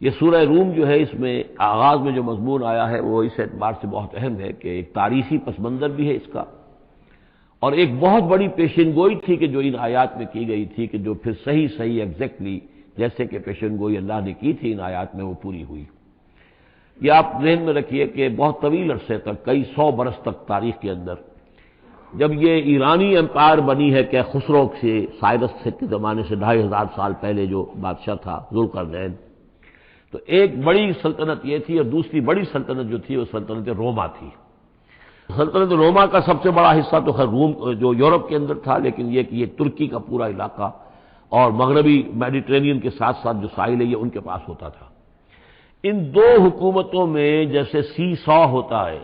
یہ سورہ روم جو ہے، اس میں آغاز میں جو مضمون آیا ہے وہ اس اعتبار سے بہت اہم ہے کہ ایک تاریخی پس منظر بھی ہے اس کا، اور ایک بہت بڑی پیشن گوئی تھی کہ جو ان آیات میں کی گئی تھی کہ جو پھر صحیح ایگزیکٹلی جیسے کہ پیشن گوئی اللہ نے کی تھی ان آیات میں وہ پوری ہوئی۔ یہ آپ ذہن میں رکھیے کہ بہت طویل عرصے تک، کئی سو برس تک تاریخ کے اندر، جب یہ ایرانی امپائر بنی ہے کہ خسرو سے سائرس کے زمانے سے 2500 سال پہلے جو بادشاہ تھا ذوالقرنین، تو ایک بڑی سلطنت یہ تھی، اور دوسری بڑی سلطنت جو تھی وہ سلطنت روما تھی۔ سلطنت روما کا سب سے بڑا حصہ تو خیر روم جو یورپ کے اندر تھا، لیکن یہ کہ یہ ترکی کا پورا علاقہ اور مغربی میڈیٹرینین کے ساتھ ساتھ جو ساحل ہے یہ ان کے پاس ہوتا تھا۔ ان دو حکومتوں میں جیسے سی سو ہوتا ہے،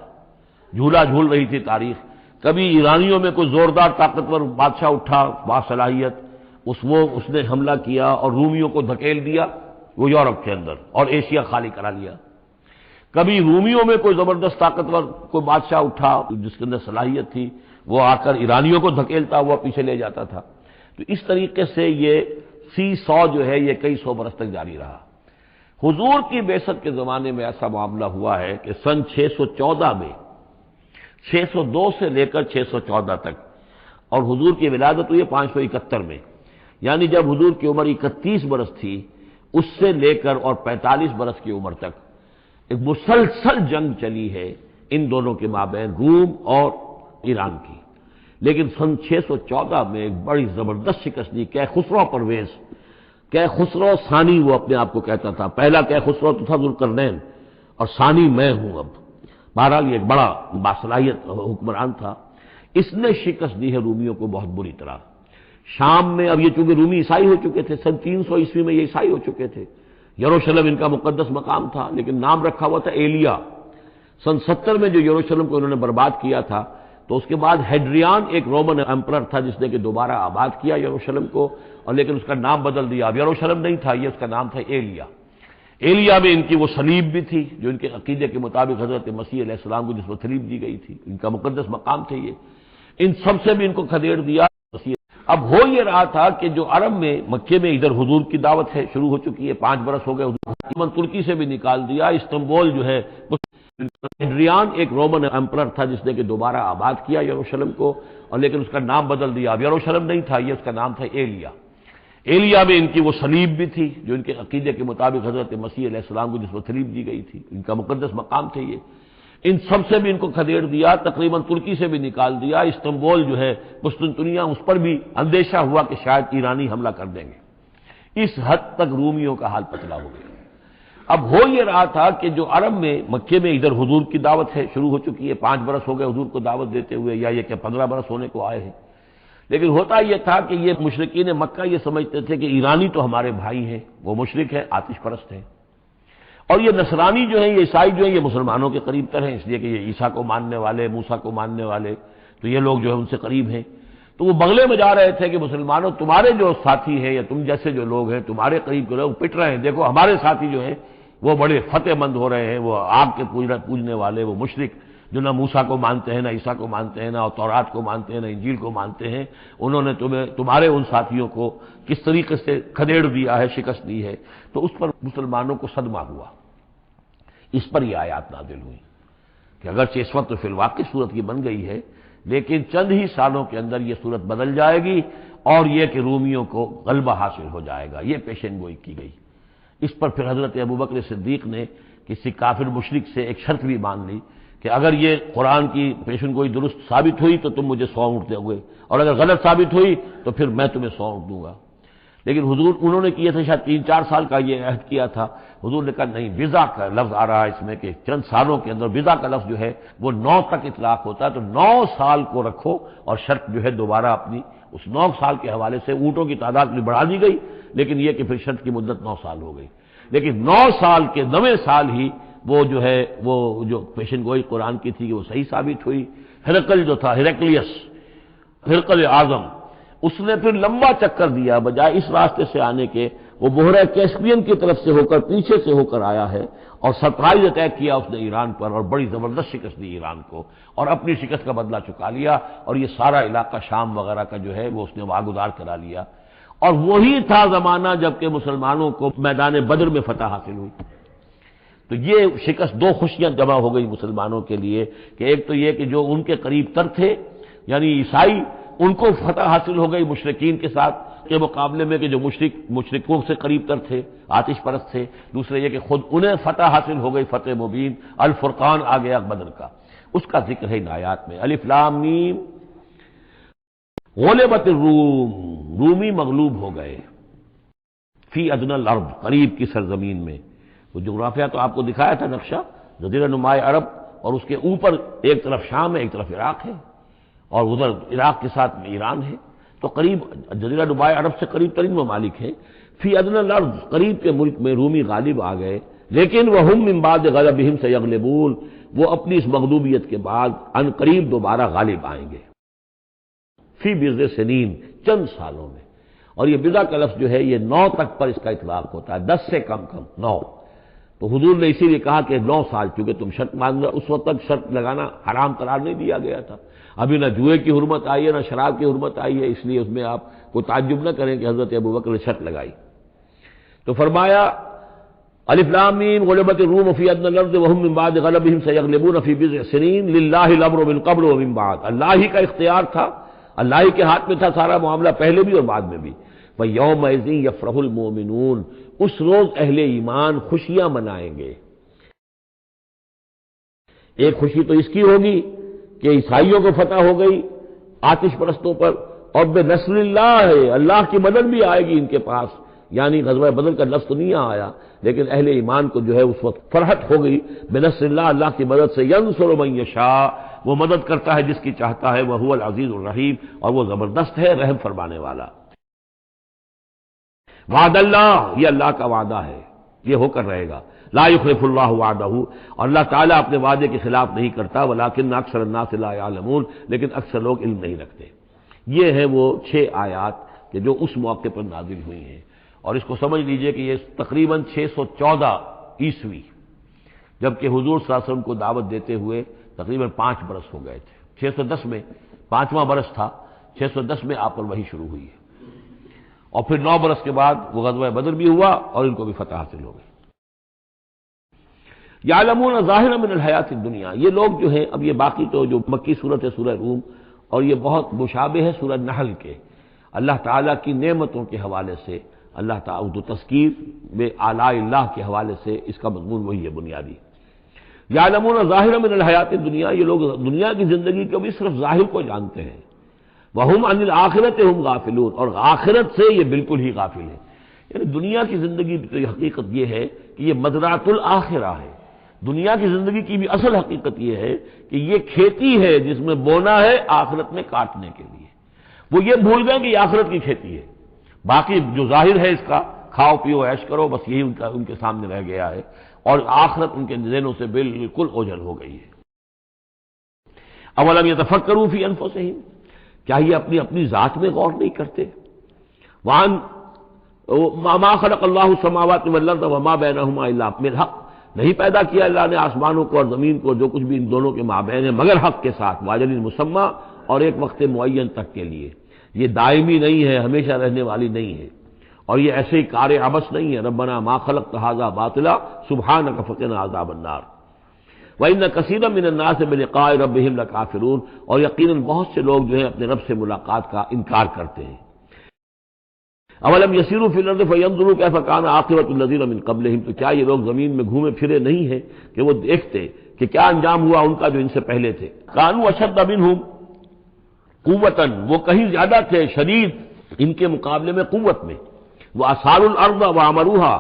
جھولا جھول رہی تھی تاریخ۔ کبھی ایرانیوں میں کوئی زوردار طاقتور بادشاہ اٹھا باصلاحیت، اس نے حملہ کیا اور رومیوں کو دھکیل دیا وہ یورپ کے اندر اور ایشیا خالی کرا لیا۔ کبھی رومیوں میں کوئی زبردست طاقتور کوئی بادشاہ اٹھا جس کے اندر صلاحیت تھی، وہ آ کر ایرانیوں کو دھکیلتا ہوا پیچھے لے جاتا تھا۔ تو اس طریقے سے یہ سی سو جو ہے یہ کئی سو برس تک جاری رہا۔ حضور کی بعثت کے زمانے میں ایسا معاملہ ہوا ہے کہ سن 614 میں، 602 سے لے کر 614 تک، اور حضور کی ولادت ہوئی 571 میں، یعنی جب حضور کی عمر 31 برس تھی اس سے لے کر اور 45 برس کی عمر تک ایک مسلسل جنگ چلی ہے ان دونوں کے مابین، روم اور ایران کی۔ لیکن سن 614 میں ایک بڑی زبردست شکست دی کیخسرو پرویز، کیخسرو ثانی وہ اپنے آپ کو کہتا تھا، پہلا کیخسرو تو تھا ذوالقرنین اور ثانی میں ہوں اب۔ بہرحال یہ ایک بڑا باصلاحیت حکمران تھا، اس نے شکست دی ہے رومیوں کو بہت بری طرح۔ شام میں، اب یہ چونکہ رومی عیسائی ہو چکے تھے، سن 300 عیسوی میں یہ عیسائی ہو چکے تھے، یروشلم ان کا مقدس مقام تھا لیکن نام رکھا ہوا تھا ایلیا۔ سن 70 میں جو یروشلم کو انہوں نے برباد کیا تھا، تو اس کے بعد ہیڈریان ایک رومن امپرر تھا جس نے کہ دوبارہ آباد کیا یروشلم کو، اور لیکن اس کا نام بدل دیا، اب یروشلم نہیں تھا یہ، اس کا نام تھا ایلیا۔ ایلیا میں ان کی وہ صلیب بھی تھی جو ان کے عقیدے کے مطابق حضرت مسیح علیہ السلام کو جس پر صلیب دی گئی تھی، ان کا مقدس مقام تھے یہ، ان سب سے بھی ان کو کھدیڑ دیا۔ اب ہو یہ رہا تھا کہ جو عرب میں مکے میں ادھر حضور کی دعوت ہے شروع ہو چکی ہے، 5 برس ہو گئے، حضور ترکی سے بھی نکال دیا، استنبول جو ہے ہیڈریان ایک رومن امپرر تھا جس نے کہ دوبارہ آباد کیا یروشلم کو، اور لیکن اس کا نام بدل دیا، اب یروشلم نہیں تھا یہ، اس کا نام تھا ایلیا۔ ایلیا میں ان کی وہ صلیب بھی تھی جو ان کے عقیدے کے مطابق حضرت مسیح علیہ السلام کو جس پر صلیب دی گئی تھی، ان کا مقدس مقام تھے یہ، ان سب سے بھی ان کو کھدیڑ دیا، تقریباً ترکی سے بھی نکال دیا، استنبول جو ہے قسطنطنیہ اس پر بھی اندیشہ ہوا کہ شاید ایرانی حملہ کر دیں گے۔ اس حد تک رومیوں کا حال پتلا ہو گیا۔ اب ہو یہ رہا تھا کہ جو عرب میں مکے میں ادھر حضور کی دعوت ہے شروع ہو چکی ہے، 5 برس ہو گئے حضور کو دعوت دیتے ہوئے، یا یہ کہ 15 برس ہونے کو آئے ہیں، لیکن ہوتا یہ تھا کہ یہ مشرکین مکہ یہ سمجھتے تھے کہ ایرانی تو ہمارے بھائی ہیں، وہ مشرک ہیں، آتش پرست ہیں، اور یہ نصرانی جو ہیں، یہ عیسائی جو ہیں، یہ مسلمانوں کے قریب تر ہیں، اس لیے کہ یہ عیسیٰ کو ماننے والے، موسیٰ کو ماننے والے، تو یہ لوگ جو ہیں ان سے قریب ہیں۔ تو وہ بغلے میں جا رہے تھے کہ مسلمانوں تمہارے جو ساتھی ہیں یا تم جیسے جو لوگ ہیں، تمہارے قریب کے لوگ پٹ رہے ہیں، دیکھو ہمارے ساتھی جو ہیں وہ بڑے فتح مند ہو رہے ہیں، وہ آگ کے پوجنے والے، وہ مشرک جو نہ موسیٰ کو مانتے ہیں، نہ عیسیٰ کو مانتے ہیں، نہ تورات کو مانتے ہیں، نہ انجیل کو مانتے ہیں، انہوں نے تمہارے ان ساتھیوں کو کس طریقے سے کھدیڑ دیا ہے، شکست دی ہے۔ تو اس پر مسلمانوں کو صدمہ ہوا، اس پر یہ آیات نازل ہوئی کہ اگرچہ اس وقت تو فی الواقع صورت کی بن گئی ہے، لیکن چند ہی سالوں کے اندر یہ صورت بدل جائے گی، اور یہ کہ رومیوں کو غلبہ حاصل ہو جائے گا، یہ پیشن گوئی کی گئی۔ اس پر پھر حضرت ابوبکر صدیق نے کسی کافر مشرک سے ایک شرط بھی مان لی کہ اگر یہ قرآن کی پیشن گوئی درست ثابت ہوئی تو تم مجھے 100 اونٹ دو گے، اور اگر غلط ثابت ہوئی تو پھر میں تمہیں 100 اونٹ دوں گا۔ لیکن حضور انہوں نے کیا تھا، شاید 3-4 سال کا یہ عہد کیا تھا، حضور نے کہا نہیں، بضع کا لفظ آ رہا ہے اس میں کہ چند سالوں کے اندر، بضع کا لفظ جو ہے وہ 9 تک اطلاق ہوتا ہے، تو 9 سال کو رکھو، اور شرط جو ہے دوبارہ اپنی اس 9 سال کے حوالے سے اونٹوں کی تعداد بھی بڑھا دی گئی، لیکن یہ کہ پھر شرط کی مدت 9 سال ہو گئی۔ لیکن 9 سال کے 9ویں سال ہی وہ جو ہے وہ جو پیشن گوئی قرآن کی تھی وہ صحیح ثابت ہوئی۔ ہرقل جو تھا، ہرقل اعظم، اس نے پھر لمبا چکر دیا، بجائے اس راستے سے آنے کے وہ بحیرہ کیسپیئن کی طرف سے ہو کر، پیچھے سے ہو کر آیا ہے، اور سرپرائز اٹیک کیا اس نے ایران پر، اور بڑی زبردست شکست دی ایران کو، اور اپنی شکست کا بدلہ چکا لیا، اور یہ سارا علاقہ شام وغیرہ کا جو ہے وہ اس نے واگزار کرا لیا۔ اور وہی تھا زمانہ جب کہ مسلمانوں کو میدان بدر میں فتح حاصل ہوئی۔ تو یہ شکست، دو خوشیاں جمع ہو گئی مسلمانوں کے لیے کہ ایک تو یہ کہ جو ان کے قریب تر تھے یعنی عیسائی، ان کو فتح حاصل ہو گئی مشرکین کے ساتھ کے مقابلے میں کہ جو مشرکوں سے قریب تر تھے، آتش پرست تھے. دوسرے یہ کہ خود انہیں فتح حاصل ہو گئی، فتح مبین، الفرقان آ گیا بدر کا. اس کا ذکر ہے ان آیات میں. الف لام میم غلبت الروم، رومی مغلوب ہو گئے، فی ادنی الارض، قریب کی سرزمین میں. وہ جغرافیہ تو آپ کو دکھایا تھا نقشہ، جزیرہ نماء عرب، اور اس کے اوپر ایک طرف شام ہے، ایک طرف عراق ہے، اور ادھر عراق کے ساتھ میں ایران ہے. تو قریب جزیرہ نماء عرب سے قریب ترین ممالک ہیں. فی ادنی الارض، قریب کے ملک میں رومی غالب آ گئے. لیکن وہم من بعد غلبہم سیغلبون، وہ اپنی اس مغلوبیت کے بعد ان قریب دوبارہ غالب آئیں گے. فی بضع سنین، چند سالوں میں. اور یہ بضع کا لفظ جو ہے یہ 9 تک پر اس کا اطلاق ہوتا ہے، 10 سے کم 9. تو حضور نے اسی لیے کہا کہ 9 سال، چونکہ تم شرط مان رہے، اس وقت تک شرط لگانا حرام قرار نہیں دیا گیا تھا. ابھی نہ جوئے کی حرمت آئی ہے نہ شراب کی حرمت آئی ہے، اس لیے اس میں آپ کوئی تعجب نہ کریں کہ حضرت ابوبکر نے شرط لگائی. تو فرمایا الف لام میم غلبت الروم فی ادنی الارض وهم من بعد غلبهم سيغلبون في بضع سنين لله الامر من قبل ومن بعد. اللہ ہی کا اختیار تھا، اللہ ہی کے ہاتھ میں تھا سارا معاملہ، پہلے بھی اور بعد میں بھی. وَيَوْمَئِذٍ يَفْرَحُ الْمُؤْمِنُونَ، اس روز اہل ایمان خوشیاں منائیں گے. ایک خوشی تو اس کی ہوگی کہ عیسائیوں کو فتح ہو گئی آتش پرستوں پر، اور بے نصر اللہ ہے، اللہ کی مدد بھی آئے گی ان کے پاس. یعنی غزوہ بدر کا لفظ تو نہیں آیا، لیکن اہل ایمان کو جو ہے اس وقت فرحت ہو گئی بے نصر اللہ، اللہ کی مدد سے. ینصر من یشاء، وہ مدد کرتا ہے جس کی چاہتا ہے. وہو العزیز الرحیم، اور وہ زبردست ہے، رحم فرمانے والا. وعد اللہ، یہ اللہ کا وعدہ ہے، یہ ہو کر رہے گا. لا یخلف اللہ وعدہ، اور اللہ تعالیٰ اپنے وعدے کے خلاف نہیں کرتا. ولکن اکثر الناس لا یعلمون، لیکن اکثر لوگ علم نہیں رکھتے. یہ ہیں وہ 6 آیات کہ جو اس موقع پر نازل ہوئی ہیں. اور اس کو سمجھ لیجئے کہ یہ تقریباً 614 عیسوی، جبکہ حضور صلی اللہ علیہ وسلم کو دعوت دیتے ہوئے تقریباً 5 برس ہو گئے تھے. 610 میں 5واں برس تھا، 610 میں آپ پر وحی شروع ہوئی ہے. اور پھر 9 برس کے بعد وہ غزوہ بدر بھی ہوا اور ان کو بھی فتح حاصل ہو گئی. یعلمون ظاہرا من الحیات الدنیا، یہ لوگ جو ہیں، اب یہ باقی تو جو مکی صورت ہے سورہ روم، اور یہ بہت مشابہ ہے سورہ نحل کے. اللہ تعالیٰ کی نعمتوں کے حوالے سے، اللہ تعالیٰ تو تذکیر میں آلاء اللہ کے حوالے سے اس کا مضمون وہی ہے بنیادی. یعلمون ظاہرا من الحیات الدنیا، یہ لوگ دنیا کی زندگی کو بھی صرف ظاہر کو جانتے ہیں. وَهُمْ عَنِ الْآخِرَةِ هُمْ غَافِلُونَ، اور آخرت سے یہ بالکل ہی غافل ہیں. یعنی دنیا کی زندگی کی حقیقت یہ ہے کہ یہ مزرعۃ الآخرہ ہے. دنیا کی زندگی کی بھی اصل حقیقت یہ ہے کہ یہ کھیتی ہے جس میں بونا ہے آخرت میں کاٹنے کے لیے. وہ یہ بھول گئے کہ یہ آخرت کی کھیتی ہے. باقی جو ظاہر ہے اس کا، کھاؤ پیو عیش کرو، بس یہی ان کے سامنے رہ گیا ہے، اور آخرت ان کے ذہنوں سے بالکل اوجھل ہو گئی ہے. اولم یتفکروا فی انفسہم، کیا یہ اپنی ذات میں غور نہیں کرتے؟ وان ما خلق اللہ السماوات والارض وما بینہما الا بالحق، نہیں پیدا کیا اللہ نے آسمانوں کو اور زمین کو، جو کچھ بھی ان دونوں کے مابین ہے، مگر حق کے ساتھ. واجل مسمى، اور ایک وقت معین تک کے لیے. یہ دائمی نہیں ہے، ہمیشہ رہنے والی نہیں ہے، اور یہ ایسے ہی کار عبث نہیں ہے. ربنا ما خلقت هذا باطلا سبحانك فقنا عذاب النار. وَإِنَّ كَثِيرًا مِّنَ النَّاسِ بِلِقَاءِ رَبِّهِمْ لَكَافِرُونَ، اور یقیناً بہت سے لوگ جو ہیں اپنے رب سے ملاقات کا انکار کرتے ہیں. اولم یسیروا فی الارض فینظروا کیف کان عاقبۃ الذین من قبلہم، تو کیا یہ لوگ زمین میں گھومے پھرے نہیں ہیں کہ وہ دیکھتے کہ کیا انجام ہوا ان کا جو ان سے پہلے تھے. کانوا اشد منہم قوۃ، وہ کہیں زیادہ تھے شدید ان کے مقابلے میں قوت میں. وَأَثَارُوا الْأَرْضَ وَعَمَرُوهَا،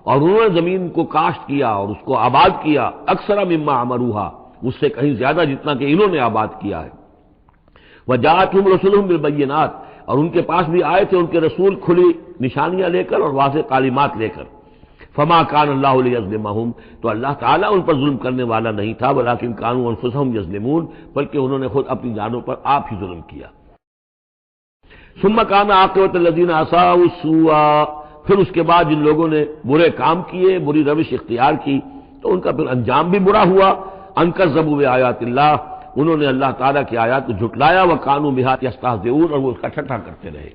اور انہوں نے زمین کو کاشت کیا اور اس کو آباد کیا. اکثر مما عمروها، اس سے کہیں زیادہ جتنا کہ انہوں نے آباد کیا ہے. وجاءتهم رسلهم بالبينات، اور ان کے پاس بھی آئے تھے ان کے رسول کھلی نشانیاں لے کر اور واضح تعلیمات لے کر. فما كان الله ليظلمهم، تو اللہ تعالیٰ ان پر ظلم کرنے والا نہیں تھا. ولكن كانوا انفسهم يظلمون، بلکہ انہوں نے خود اپنی جانوں پر آپ ہی ظلم کیا. ثم كان عاقبة الذين اساءوا السوء، پھر اس کے بعد جن لوگوں نے برے کام کیے، بری روش اختیار کی، تو ان کا پھر انجام بھی برا ہوا. ان کذبوا بآیات اللہ، انہوں نے اللہ تعالیٰ کی آیات کو جھٹلایا. وکانوا بہا یستہزئون، اور وہ اس کا ٹھٹھا کرتے رہے.